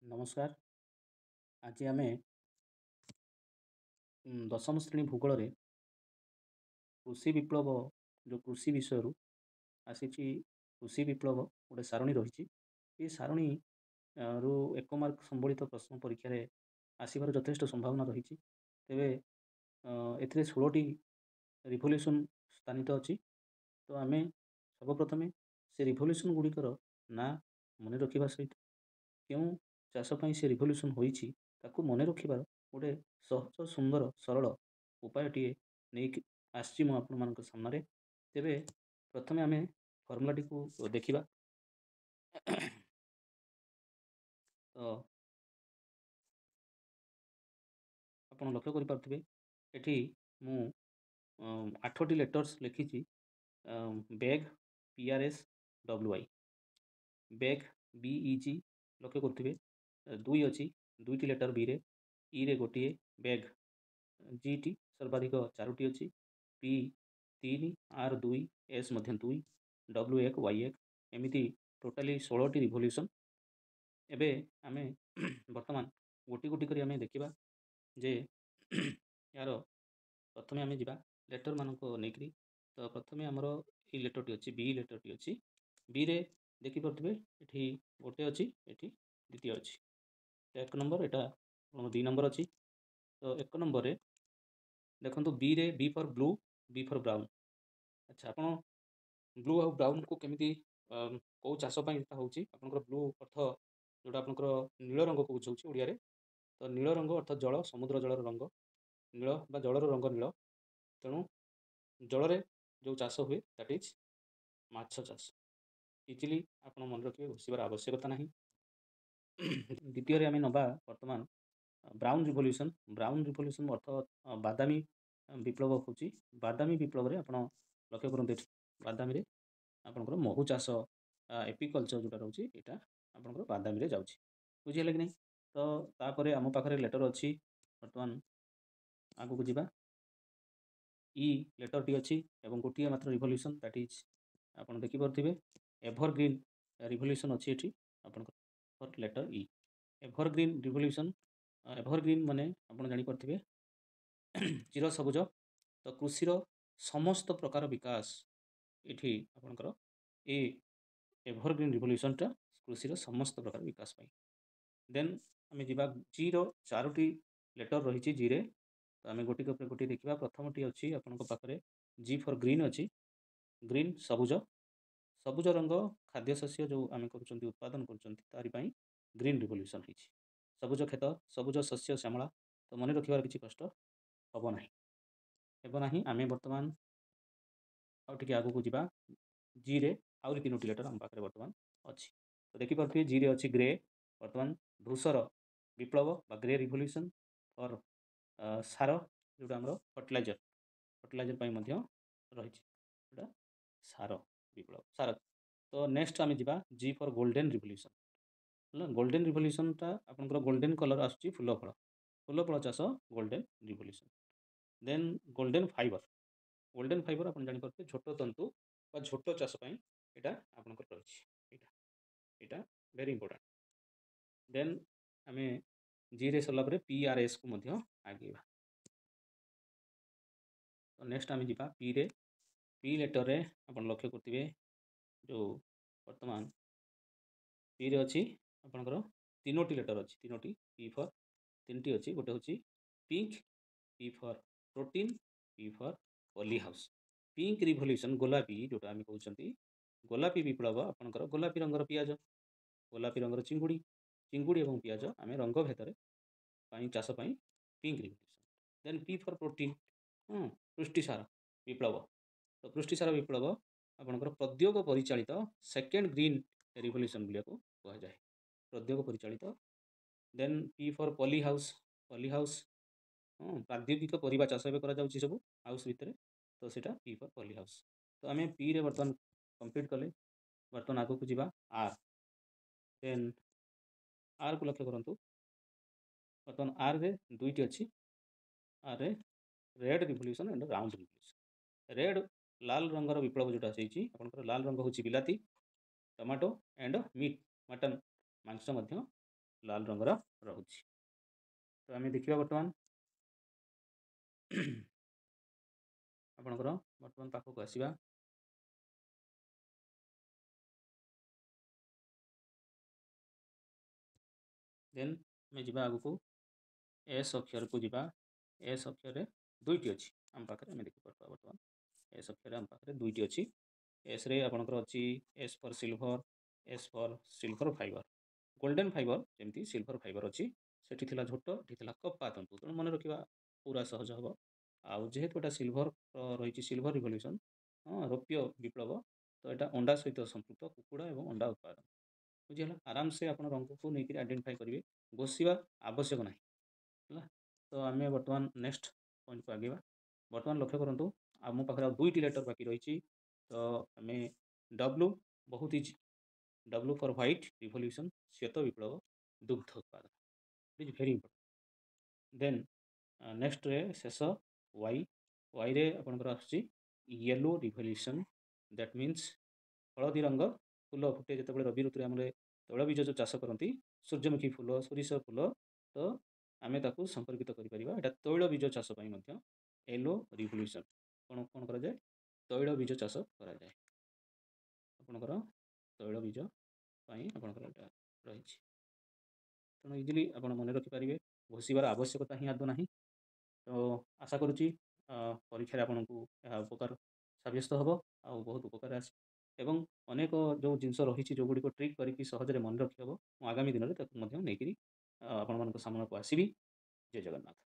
नमस्कार। आज आम दशम श्रेणी भूगोल रे कृषि विप्लव जो कृषि विषय रु आसी कृषि विप्लव गोटे सारणी रही। ये सारणी रु 1 मार्क संबलित प्रश्न परीक्षा रे आसबार यथेष्ट संभावना रही। तेबे ए 16टी रिभोल्यूशन स्थानित अच्छी। तो आम सर्वप्रथमे से रिभोल्यूशन गुड़िकर ना मन रखा सहित क्यों चाषपाई से रिभोल्यूशन होती मन रखार गोटे सहज सुंदर सरल उपायटे नहीं आसी आपण मान सामने। तेबे प्रथमे आम फर्मुलाटी को देखा। तो आप लक्ष्य करें एठी मु 8टी लेटर्स लिखी। Bag PRS WI bag BEG लक्ष्य करुवे 2 अच्छी 2टी लेटर बी रे ई रे गोटे बैग GT सर्वाधिक 4टी अच्छी P 3 R 2 S 2 W1 Y1 एमती टोटाली 16टी रिभोल्यूशन। एबे आमे वर्तमान गोटी गोटी करी आमे देखिबा जे यार प्रथमे आमे जिबा लेटर मानक नेकरी। तो प्रथमे आमर ए लेटरटी अच्छी बी लेटरटी अच्छी बी रे देखि पड़थिबे एठी गोटे अच्छी एठी द्वितीय अच्छी। 1 नंबर एटा 2 नंबर अच्छी। तो 1 नंबर रे देखो बी रे B for blue B for brown. अच्छा आपण ब्लू और ब्राउन को केमिति कौ चाष होची आपनकर ब्लू अर्थ जोटा आपनकर नील रंग को बुझाउची ओडिया रे। तो नील रंग अर्थ जल समुद्र जलर रंग नील बा जलर रंग नील। तेणु जल रे जो चाष हुए दैट इज माछ चाष। इजिली आपण मन रखिए घोषिबार आवश्यकता नहीं। द्वितीय आम नवा वर्तमान ब्राउन रिभोल्यूशन अर्थ बादामी विप्लव होची। बादामी विप्लव रे आपण लक्ष्य करते बादामी रे आपनकर महु चाष एपिकल्चर जोटा रोची एटा आपनकर बादामी रे जाउची। बुझिले कि नहीं। तो तापर आम पाखरे लेटर अच्छी वर्तमान आगु को जिबा ई लेटर टी अच्छी एवं गोटे मात्र रिभोल्यूशन दैट इज आपण देखि परथिबे एभरग्रीन रिभोल्यूशन अच्छी एठी आपनकर लेटर ई एभरग्रीन रिभोल्यूशन। एभरग्रीन माने आपण जानि परथिबे चिर सबुज। तो कृषिर समस्त प्रकार विकास एठी आपनकर ए एभरग्रीन रिभोल्यूशन टा कृषिर समस्त प्रकार विकास पाई। देन आम जी जी रो 4टी लेटर रही जी रे। तो आम गोटी गोटी देखा। प्रथम टी अच्छी आपण पाखे जी फॉर ग्रीन अच्छी ग्रीन सबुज सबुज रंग खाद्य शस्य जो आम कर उत्पादन कर ग्रीन रिभोल्यूशन होती। सबुज क्षेत सबुज शस्य श्यामला। तो मन रखार किसी कष्ट हम ना हेब ना। आम बर्तमान आगे आगू को जी रे आउरी 3टी लेटर आम पाखे बर्तमान अच्छी। तो देखिपे जी रे अच्छी ग्रे बर्तमान धूसर विप्लव बा ग्रे रिभोल्यूशन और सार जोटा आम फर्टिलाइजर रही सार विप्लव सार। तो नेक्स्ट आम जा जी फॉर गोल्डन रिभोल्यूशन। गोल्डन रिभोल्यूशन टा आपनकर गोल्डन कलर आसुची फूल फल चाष गोल्डन रिभोल्यूशन। देन गोल्डन फाइबर आप जापर झोट तंतु बा झोट चाष यहाँ आपंकर रही यहाँ वेरी इंपोर्टेंट। देन आम जी रे सरला PRS को आगे। तो नेक्स्ट आम जा पी रे पी लेटर रे आप लक्ष्य करुवे जो वर्तमान पी रे अच्छी आपनकर 3टी लेटर अच्छी 3टी पी फॉर 3टी अच्छी गोटे हूँ pink P for protein P for poly house. Pink revolution गोलापी जोटा आम कहते गोलापी विप्लव आपनकर गोलापी रंगर पियाज गोलापी रंगर चिंगुड़ी चिंगुड़ी और पियाज आम रंग भेदर चाष pink revolution. Then P for protein पुष्टिसार विप्लव। तो पुष्टिसार विप्लव आपनकर प्रद्योग परिचालित सेकेंड ग्रीन रिभोल्यूशन कहुए प्रद्योग परिचालित। Then P for poly house प्राद्योगिक परिवा चाष सब हाउस भितर। तो सीटा पी फॉर पॉली हाउस। तो आम पी रे बर्तमान कंप्लीट कले। बर्तमान आगू को जा आर। देन आर को लक्ष्य करूँ बर्तमान आर रे 2टी अच्छी आर रे रेड रिभोल्यूशन एंड राउंड रिभोल्यूशन। रेड लाल रंगर विप्लव जोटा आपंकर लाल रंग हूँ बिलाती टमाटो एंड मीट मटन मांस ଲାଲ ରଙ୍ଗର ରହୁଛି। ତ ଆମେ ଦେଖିବା ବର୍ତ୍ତମାନ ଆପଣଙ୍କର ବର୍ତ୍ତମାନ ପାଖକୁ ଆସିବା। ଦେନ୍ ଆମେ ଯିବା ଆଗକୁ ଏସ୍ ଅକ୍ଷରକୁ ଯିବା। ଏସ୍ ଅକ୍ଷରରେ ଦୁଇଟି ଅଛି ଆମ ପାଖରେ, ଆମେ ଦେଖିପାରୁଥିବା ବର୍ତ୍ତମାନ ଏସ୍ ଅକ୍ଷରରେ ଆମ ପାଖରେ ଦୁଇଟି ଅଛି। ଏସ୍ରେ ଆପଣଙ୍କର ଅଛି S for silver, S for silver fibre. Golden fibre ଯେମିତି ସିଲଭର ଫାଇବର ଅଛି, ସେଠି ଥିଲା ଝୋଟ, ଏଠି ଥିଲା କପା ତନ୍ତୁ। ତେଣୁ ମନେ ରଖିବା ପୁରା ସହଜ ହେବ। ଆଉ ଯେହେତୁ ଏଟା ସିଲଭର ରହିଛି, ସିଲଭର ରିଭଲ୍ୟୁସନ୍, ରୌପ୍ୟ ବିପ୍ଳବ, ତ ଏଟା ଅଣ୍ଡା ସହିତ ସମ୍ପୃକ୍ତ, କୁକୁଡ଼ା ଏବଂ ଅଣ୍ଡା ଉତ୍ପାଦନ। ବୁଝିହେଲା? ଆରାମସେ ଆପଣ ରଙ୍ଗକୁ ନେଇକରି ଆଇଡେଣ୍ଟିଫାଇ କରିବେ, ଘୋଷିବା ଆବଶ୍ୟକ ନାହିଁ। ହେଲା? ତ ଆମେ ବର୍ତ୍ତମାନ ନେକ୍ସଟ ପଏଣ୍ଟକୁ ଆଗେଇବା। ବର୍ତ୍ତମାନ ଲକ୍ଷ୍ୟ କରନ୍ତୁ, ଆଉ ମୋ ପାଖରେ ଆଉ ଦୁଇଟି ଲେଟର ବାକି ରହିଛି। ତ ଆମେ ଡବ୍ଲୁ, ବହୁତ easy, W for white revolution, ଶ୍ଵେତ ବିପ୍ଳବ, ଦୁଗ୍ଧ ଉତ୍ପାଦନ। It is very important. Then ନେକ୍ସଟରେ ଶେଷ ୱାଇ, ୱାଇରେ ଆପଣଙ୍କର ଆସୁଛି ୟେଲୋ ରିଭଲ୍ୟୁସନ୍। ଦ୍ୟାଟ୍ ମିନ୍ସ ହଳଦୀ ରଙ୍ଗ ଫୁଲ ଫୁଟେ ଯେତେବେଳେ ରବି ଋତୁରେ ଆମର ତୈଳବୀଜ ଯେଉଁ ଚାଷ କରନ୍ତି, ସୂର୍ଯ୍ୟମୁଖୀ ଫୁଲ, ସୋରିଷ ଫୁଲ, ତ ଆମେ ତାକୁ ସମ୍ପର୍କିତ କରିପାରିବା। ଏଇଟା ତୈଳବୀଜ ଚାଷ ପାଇଁ ମଧ୍ୟ ୟେଲୋ ରିଭଲ୍ୟୁସନ୍। କ'ଣ କ'ଣ କରାଯାଏ? ତୈଳବୀଜ ଚାଷ କରାଯାଏ। ଆପଣଙ୍କର ତୈଳବୀଜ ପାଇଁ ଆପଣଙ୍କର ଏଇଟା ରହିଛି। ତେଣୁ ଇଜିଲି ଆପଣ ମନେ ରଖିପାରିବେ, ଘୋଷିବାର ଆବଶ୍ୟକତା ହିଁ ଆଦୌ ନାହିଁ। ତ ଆଶା କରୁଛି ପରୀକ୍ଷାରେ ଆପଣଙ୍କୁ ଏହା ଉପକାର ସାବ୍ୟସ୍ତ ହେବ, ଆଉ ବହୁତ ଉପକାର ଆସିବ। ଏବଂ ଅନେକ ଯେଉଁ ଜିନିଷ ରହିଛି, ଯେଉଁଗୁଡ଼ିକ ଟ୍ରିକ୍ କରିକି ସହଜରେ ମନେ ରଖିହେବ, ମୁଁ ଆଗାମୀ ଦିନରେ ତାକୁ ମଧ୍ୟ ନେଇକରି ଆପଣମାନଙ୍କ ସାମ୍ନାକୁ ଆସିବି। ଜୟ ଜଗନ୍ନାଥ।